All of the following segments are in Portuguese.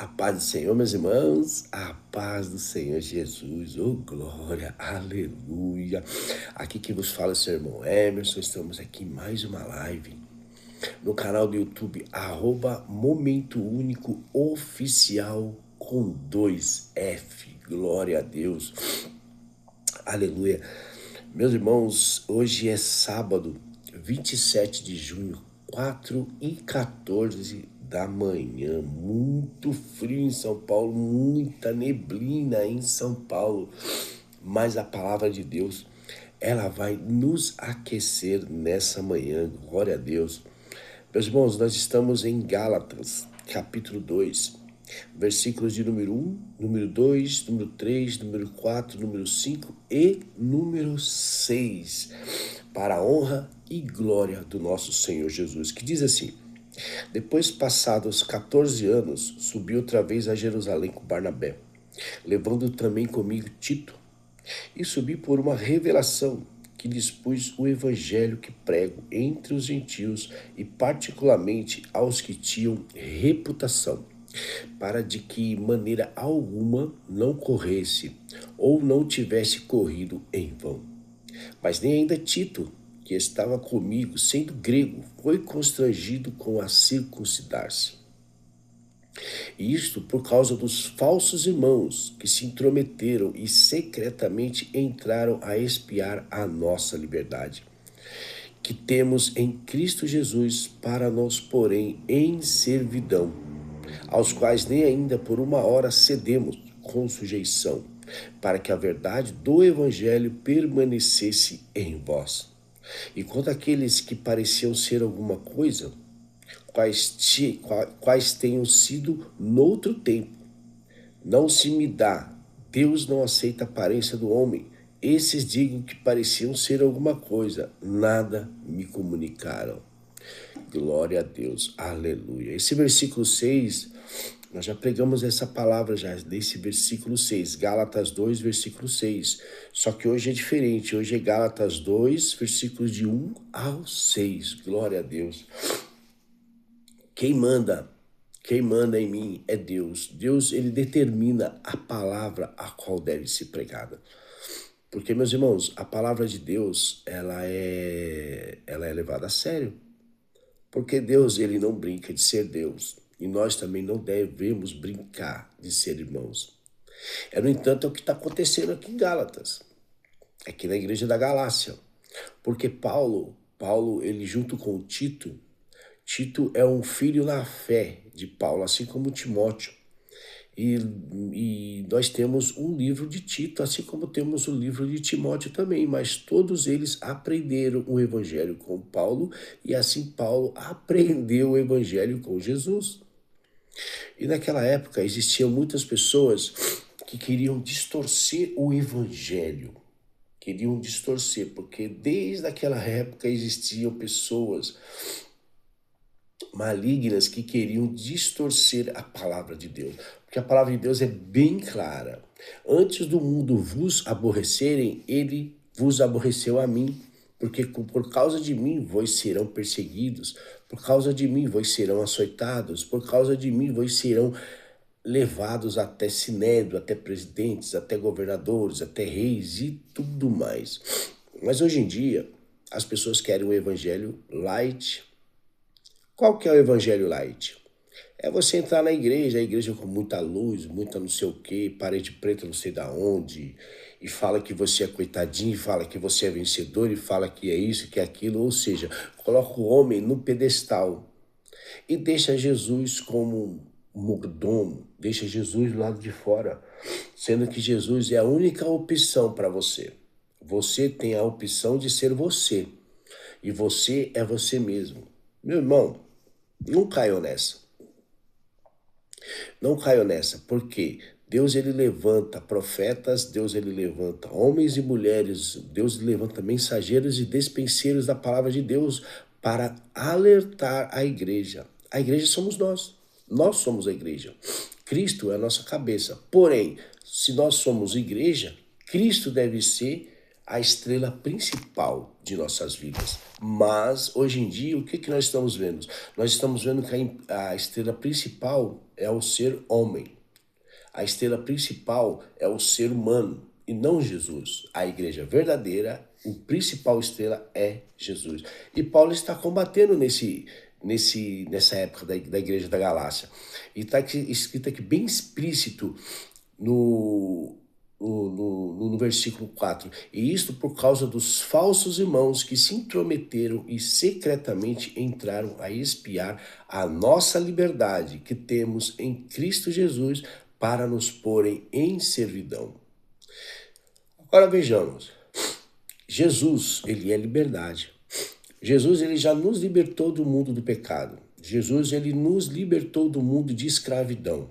A paz do Senhor, meus irmãos, a paz do Senhor Jesus, oh glória, aleluia. Aqui quem vos fala é o seu irmão Emerson, estamos aqui em mais uma live no canal do YouTube, Momento Único Oficial com 2F, glória a Deus, aleluia. Meus irmãos, hoje é sábado, 27 de junho, 4h14 da manhã, muito frio em São Paulo, muita neblina em São Paulo, mas a palavra de Deus, ela vai nos aquecer nessa manhã, glória a Deus. Meus irmãos, nós estamos em Gálatas, capítulo 2, versículos de número 1, número 2, número 3, número 4, número 5 e número 6, para a honra e glória do nosso Senhor Jesus, que diz assim: depois passados 14 anos, subi outra vez a Jerusalém com Barnabé, levando também comigo Tito, e subi por uma revelação que dispus o evangelho que prego entre os gentios e particularmente aos que tinham reputação, para de que maneira alguma não corresse ou não tivesse corrido em vão. Mas nem ainda Tito, que estava comigo, sendo grego, foi constrangido com a circuncidar-se. Isto por causa dos falsos irmãos que se intrometeram e secretamente entraram a espiar a nossa liberdade, que temos em Cristo Jesus, para nos porem em servidão, aos quais nem ainda por uma hora cedemos com sujeição, para que a verdade do Evangelho permanecesse em vós. E quanto àqueles que pareciam ser alguma coisa, quais tenham sido noutro tempo, não se me dá, Deus não aceita a aparência do homem. Esses digo que pareciam ser alguma coisa, nada me comunicaram. Glória a Deus, aleluia. Esse versículo 6, nós já pregamos essa palavra já, desse versículo 6, Gálatas 2, versículo 6. Só que hoje é diferente, hoje é Gálatas 2, versículos de 1 ao 6. Glória a Deus. Quem manda em mim é Deus. Deus, ele determina a palavra a qual deve ser pregada. Porque, meus irmãos, a palavra de Deus, ela é levada a sério. Porque Deus, ele não brinca de ser Deus. E nós também não devemos brincar de ser irmãos. No entanto, é o que está acontecendo aqui em Gálatas. Aqui na igreja da Galácia. Porque Paulo, ele junto com Tito é um filho na fé de Paulo, assim como Timóteo. E nós temos um livro de Tito, assim como temos o livro de Timóteo também, mas todos eles aprenderam o evangelho com Paulo e assim Paulo aprendeu o evangelho com Jesus. E naquela época existiam muitas pessoas que queriam distorcer o evangelho, porque desde aquela época existiam pessoas malignas que queriam distorcer a palavra de Deus. Porque a palavra de Deus é bem clara. Antes do mundo vos aborrecerem, ele vos aborreceu a mim. Porque por causa de mim vós serão perseguidos, por causa de mim vós serão açoitados, por causa de mim vós serão levados até sinédrio, até presidentes, até governadores, até reis e tudo mais. Mas hoje em dia, as pessoas querem um evangelho light. Qual que é o evangelho light? É você entrar na igreja, a igreja com muita luz, muita não sei o que, parede preta não sei da onde, e fala que você é coitadinho, fala que você é vencedor, e fala que é isso, que é aquilo, ou seja, coloca o homem no pedestal e deixa Jesus como mordomo, deixa Jesus do lado de fora, sendo que Jesus é a única opção para você. Você tem a opção de ser você, e você é você mesmo. Meu irmão, não caiam nessa. Não caiam nessa, porque Deus, ele levanta profetas, Deus, ele levanta homens e mulheres, Deus levanta mensageiros e despenseiros da palavra de Deus para alertar a igreja. A igreja somos nós. Nós somos a igreja. Cristo é a nossa cabeça. Porém, se nós somos igreja, Cristo deve ser a estrela principal de nossas vidas. Mas, hoje em dia, o que nós estamos vendo? Nós estamos vendo que a estrela principal é o ser homem. A estrela principal é o ser humano e não Jesus. A igreja verdadeira, o principal estrela é Jesus. E Paulo está combatendo nessa época da igreja da Galácia. E está escrito aqui bem explícito no versículo 4. E isto por causa dos falsos irmãos que se intrometeram e secretamente entraram a espiar a nossa liberdade que temos em Cristo Jesus para nos porem em servidão. Agora vejamos. Jesus, ele é liberdade. Jesus, ele já nos libertou do mundo do pecado. Jesus, ele nos libertou do mundo de escravidão.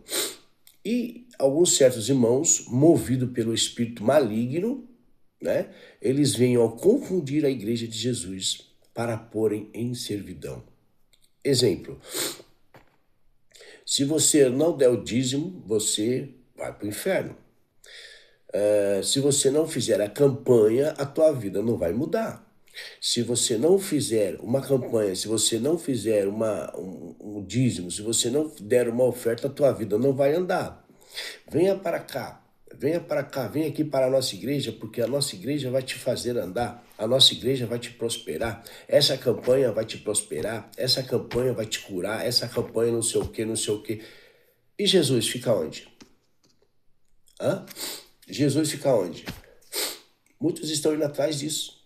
E alguns certos irmãos, movidos pelo espírito maligno, né, eles vêm ao confundir a igreja de Jesus para porem em servidão. Exemplo, se você não der o dízimo, você vai para o inferno. Se você não fizer a campanha, a tua vida não vai mudar. Se você não fizer uma campanha, se você não fizer um dízimo, se você não der uma oferta, a tua vida não vai andar. Venha para cá, vem aqui para a nossa igreja, porque a nossa igreja vai te fazer andar, a nossa igreja vai te prosperar, essa campanha vai te prosperar, essa campanha vai te curar, essa campanha não sei o que, não sei o que. E Jesus fica onde? Jesus fica onde? Muitos estão indo atrás disso.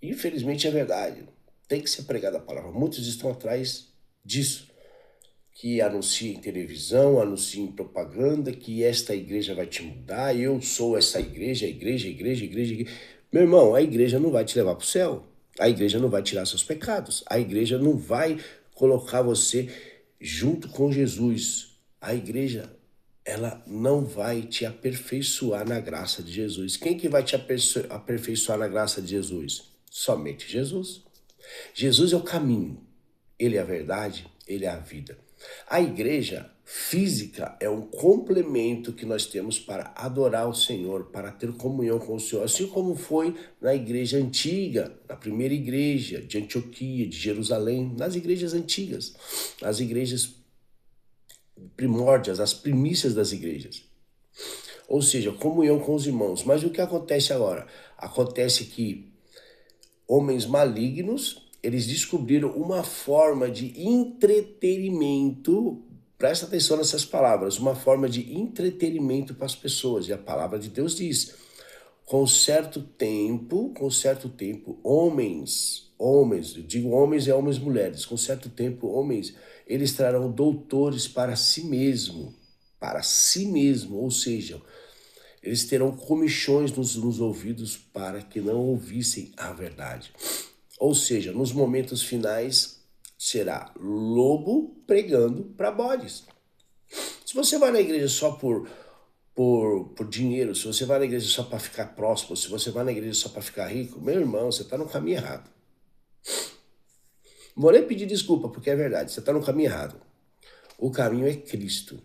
Infelizmente é verdade. Tem que ser pregada a palavra. Muitos estão atrás disso. Que anuncia em televisão, anuncia em propaganda, que esta igreja vai te mudar, eu sou essa igreja. Meu irmão, a igreja não vai te levar para o céu. A igreja não vai tirar seus pecados. A igreja não vai colocar você junto com Jesus. A igreja, ela não vai te aperfeiçoar na graça de Jesus. Quem que vai te aperfeiçoar na graça de Jesus? Somente Jesus. Jesus é o caminho, ele é a verdade, ele é a vida. A igreja física é um complemento que nós temos para adorar o Senhor, para ter comunhão com o Senhor, assim como foi na igreja antiga, na primeira igreja de Antioquia, de Jerusalém, nas igrejas antigas, nas igrejas primórdias, as primícias das igrejas. Ou seja, comunhão com os irmãos. Mas o que acontece agora? Acontece que homens malignos, eles descobriram uma forma de entretenimento, presta atenção nessas palavras, uma forma de entretenimento para as pessoas. E a palavra de Deus diz, com certo tempo, homens, eu digo homens e homens mulheres, com certo tempo, homens, eles trarão doutores para si mesmo, ou seja, eles terão comichões nos ouvidos para que não ouvissem a verdade. Ou seja, nos momentos finais, será lobo pregando para bodes. Se você vai na igreja só por dinheiro, se você vai na igreja só para ficar próspero, se você vai na igreja só para ficar rico, meu irmão, você está no caminho errado. Não vou nem pedir desculpa, porque é verdade, você está no caminho errado. O caminho é Cristo.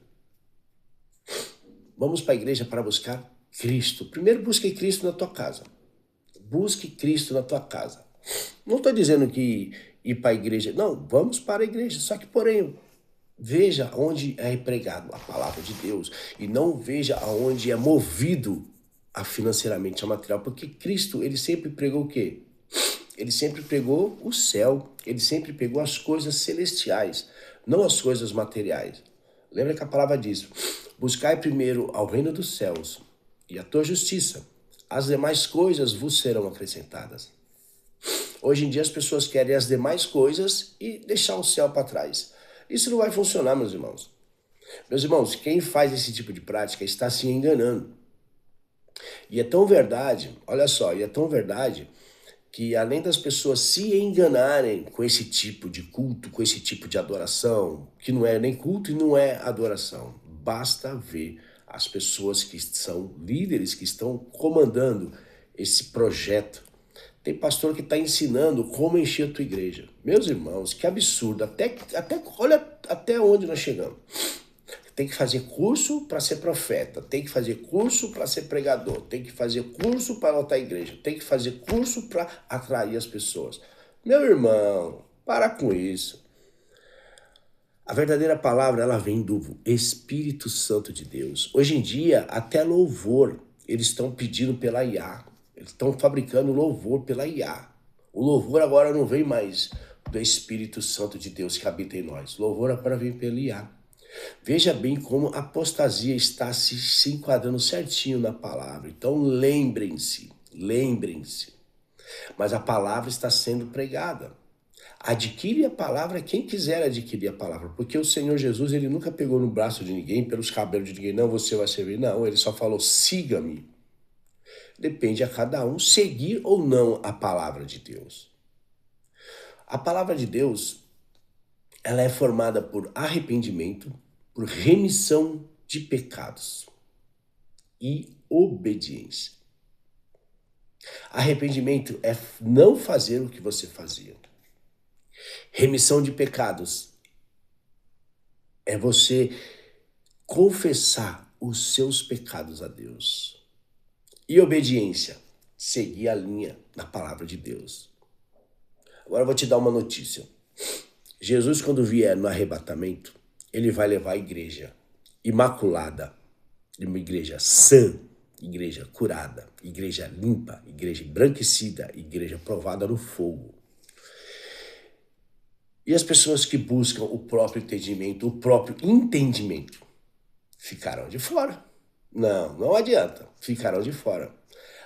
Vamos para a igreja para buscar Cristo. Primeiro busque Cristo na tua casa. Busque Cristo na tua casa. Não estou dizendo que ir para a igreja. Não, vamos para a igreja. Só que, porém, veja onde é pregado a palavra de Deus. E não veja aonde é movido financeiramente a material. Porque Cristo, ele sempre pregou o quê? Ele sempre pregou o céu. Ele sempre pregou as coisas celestiais, não as coisas materiais. Lembra que a palavra diz, buscai primeiro ao reino dos céus e a tua justiça. As demais coisas vos serão acrescentadas. Hoje em dia as pessoas querem as demais coisas e deixar o céu para trás. Isso não vai funcionar, meus irmãos. Meus irmãos, quem faz esse tipo de prática está se enganando. E é tão verdade, olha só, que além das pessoas se enganarem com esse tipo de culto, com esse tipo de adoração, que não é nem culto e não é adoração, basta ver as pessoas que são líderes, que estão comandando esse projeto. Tem pastor que está ensinando como encher a tua igreja. Meus irmãos, que absurdo. Olha até onde nós chegamos. Tem que fazer curso para ser profeta, tem que fazer curso para ser pregador, tem que fazer curso para lotar a igreja, tem que fazer curso para atrair as pessoas. Meu irmão, para com isso. A verdadeira palavra, ela vem do Espírito Santo de Deus. Hoje em dia, até louvor, eles estão pedindo pela IA. Eles estão fabricando louvor pela IA. O louvor agora não vem mais do Espírito Santo de Deus que habita em nós. O louvor agora vem pela IA. Veja bem como a apostasia está se enquadrando certinho na palavra. Então lembrem-se. Mas a palavra está sendo pregada. Adquire a palavra quem quiser adquirir a palavra, porque o Senhor Jesus, ele nunca pegou no braço de ninguém, pelos cabelos de ninguém, não, você vai servir, não, ele só falou, siga-me. Depende a cada um seguir ou não a palavra de Deus. A palavra de Deus, ela é formada por arrependimento, por remissão de pecados e obediência. Arrependimento é não fazer o que você fazia. Remissão de pecados é você confessar os seus pecados a Deus. E obediência, seguir a linha na palavra de Deus. Agora eu vou te dar uma notícia. Jesus, quando vier no arrebatamento, ele vai levar a igreja imaculada, uma igreja sã, igreja curada, igreja limpa, igreja embranquecida, igreja provada no fogo. E as pessoas que buscam o próprio entendimento, ficarão de fora. Não adianta, ficarão de fora.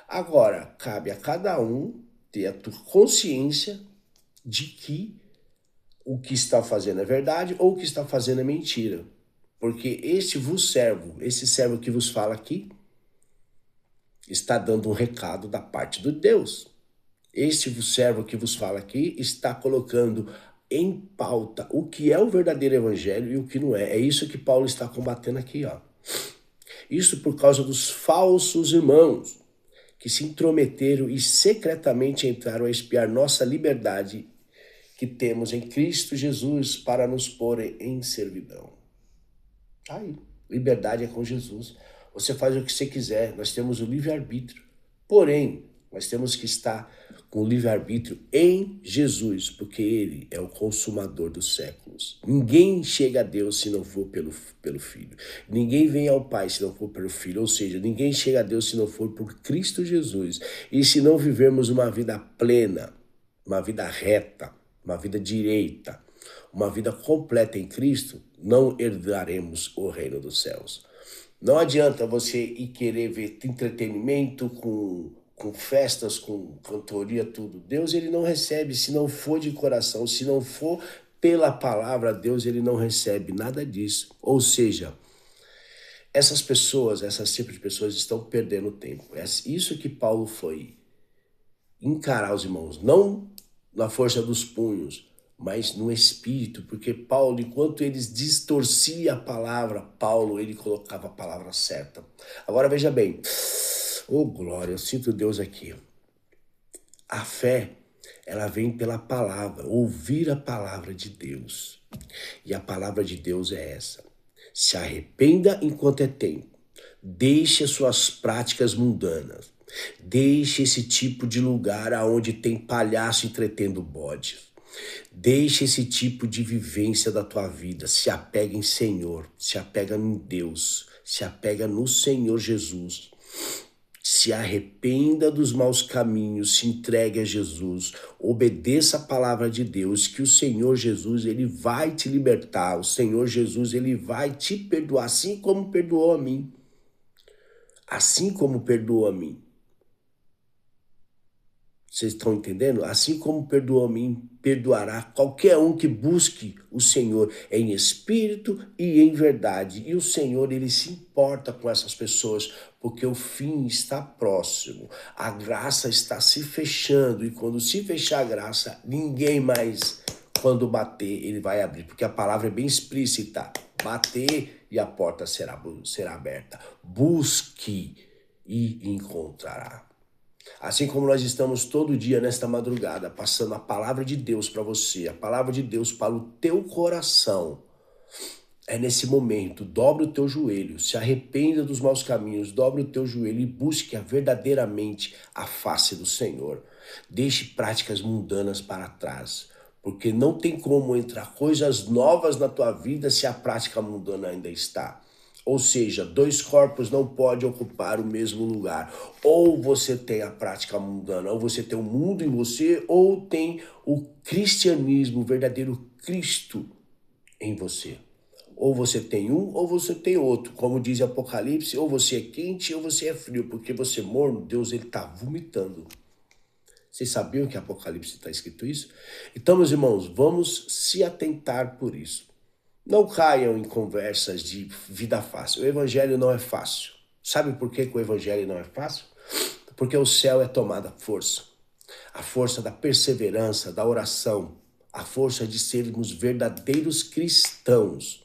Agora, cabe a cada um ter a consciência de que o que está fazendo é verdade ou o que está fazendo é mentira. Porque esse servo que vos fala aqui, está dando um recado da parte de Deus. Este servo que vos fala aqui está colocando em pauta o que é o verdadeiro evangelho e o que não é. É isso que Paulo está combatendo aqui, ó. Isso por causa dos falsos irmãos que se intrometeram e secretamente entraram a espiar nossa liberdade que temos em Cristo Jesus para nos pôr em servidão. Aí, liberdade é com Jesus. Você faz o que você quiser, nós temos o livre-arbítrio. Porém, nós temos que estar com o livre-arbítrio em Jesus, porque ele é o consumador dos séculos. Ninguém chega a Deus se não for pelo Filho. Ninguém vem ao Pai se não for pelo Filho. Ou seja, ninguém chega a Deus se não for por Cristo Jesus. E se não vivermos uma vida plena, uma vida reta, uma vida direita, uma vida completa em Cristo, não herdaremos o reino dos céus. Não adianta você ir querer ver entretenimento com festas, com cantoria, tudo. Deus, ele não recebe se não for de coração, se não for pela palavra, Deus, ele não recebe nada disso. Ou seja, essas pessoas, essas tipos de pessoas estão perdendo tempo. É isso que Paulo foi encarar os irmãos, não na força dos punhos, mas no espírito, porque Paulo, enquanto eles distorciam a palavra, Paulo, ele colocava a palavra certa. Agora veja bem, oh glória, eu sinto Deus aqui. A fé, ela vem pela palavra, ouvir a palavra de Deus. E a palavra de Deus é essa: se arrependa enquanto é tempo, deixe as suas práticas mundanas, deixe esse tipo de lugar onde tem palhaço entretendo bode. Deixe esse tipo de vivência da tua vida. Se apega em Senhor, se apega em Deus, se apega no Senhor Jesus. Se arrependa dos maus caminhos, se entregue a Jesus, obedeça a palavra de Deus, que o Senhor Jesus, ele vai te libertar, o Senhor Jesus, ele vai te perdoar, assim como perdoou a mim. Assim como perdoou a mim. Vocês estão entendendo? Assim como perdoou a mim, perdoará qualquer um que busque o Senhor em espírito e em verdade. E o Senhor, ele se importa com essas pessoas, porque o fim está próximo. A graça está se fechando, e quando se fechar a graça, ninguém mais, quando bater, ele vai abrir, porque a palavra é bem explícita: bater e a porta será aberta. Busque e encontrará. Assim como nós estamos todo dia nesta madrugada passando a palavra de Deus para você, a palavra de Deus para o teu coração. É nesse momento, dobra o teu joelho, se arrependa dos maus caminhos, dobra o teu joelho e busque verdadeiramente a face do Senhor. Deixe práticas mundanas para trás, porque não tem como entrar coisas novas na tua vida se a prática mundana ainda está. Ou seja, dois corpos não podem ocupar o mesmo lugar. Ou você tem a prática mundana, ou você tem o mundo em você, ou tem o cristianismo, o verdadeiro Cristo em você. Ou você tem um, ou você tem outro. Como diz Apocalipse, ou você é quente, ou você é frio. Porque você morno, Deus ele está vomitando. Vocês sabiam que em Apocalipse está escrito isso? Então, meus irmãos, vamos se atentar por isso. Não caiam em conversas de vida fácil. O evangelho não é fácil. Sabe por que o evangelho não é fácil? Porque o céu é tomada força. A força da perseverança, da oração. A força de sermos verdadeiros cristãos.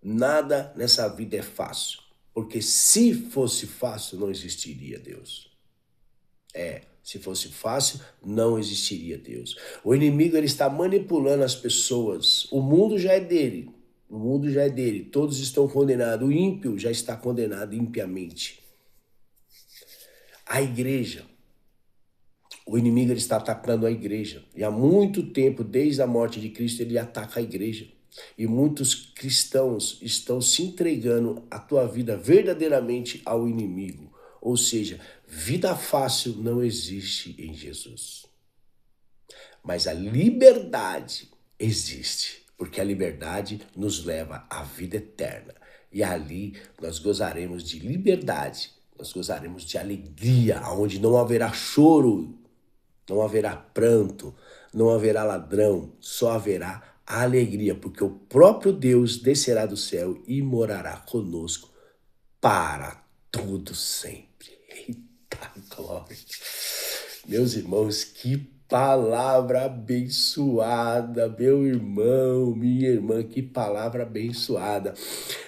Nada nessa vida é fácil. Porque se fosse fácil, não existiria Deus. Se fosse fácil, não existiria Deus. O inimigo ele está manipulando as pessoas. O mundo já é dele. O mundo já é dele, todos estão condenados. O ímpio já está condenado impiamente. A igreja, o inimigo ele está atacando a igreja. E há muito tempo, desde a morte de Cristo, ele ataca a igreja. E muitos cristãos estão se entregando a tua vida verdadeiramente ao inimigo. Ou seja, vida fácil não existe em Jesus. Mas a liberdade existe. Porque a liberdade nos leva à vida eterna. E ali nós gozaremos de liberdade, nós gozaremos de alegria, onde não haverá choro, não haverá pranto, não haverá ladrão, só haverá alegria, porque o próprio Deus descerá do céu e morará conosco para todo sempre. Eita glória! Meus irmãos, que palavra abençoada, meu irmão, minha irmã, que palavra abençoada.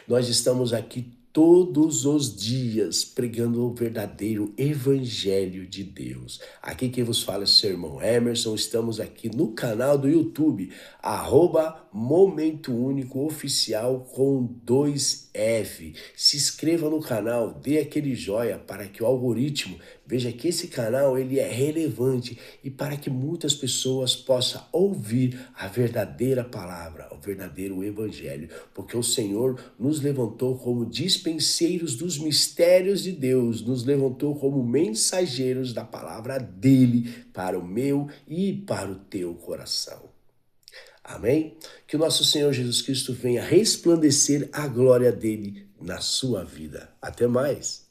Nós estamos aqui todos os dias pregando o verdadeiro evangelho de Deus. Aqui quem vos fala é seu irmão Emerson, estamos aqui no canal do YouTube, @Momento Único Oficial com 2F. Se inscreva no canal, dê aquele joia para que o algoritmo veja que esse canal ele é relevante e para que muitas pessoas possam ouvir a verdadeira palavra, o verdadeiro evangelho, porque o Senhor nos levantou como dispenseiros dos mistérios de Deus, nos levantou como mensageiros da palavra dele para o meu e para o teu coração. Amém? Que o nosso Senhor Jesus Cristo venha resplandecer a glória dele na sua vida. Até mais.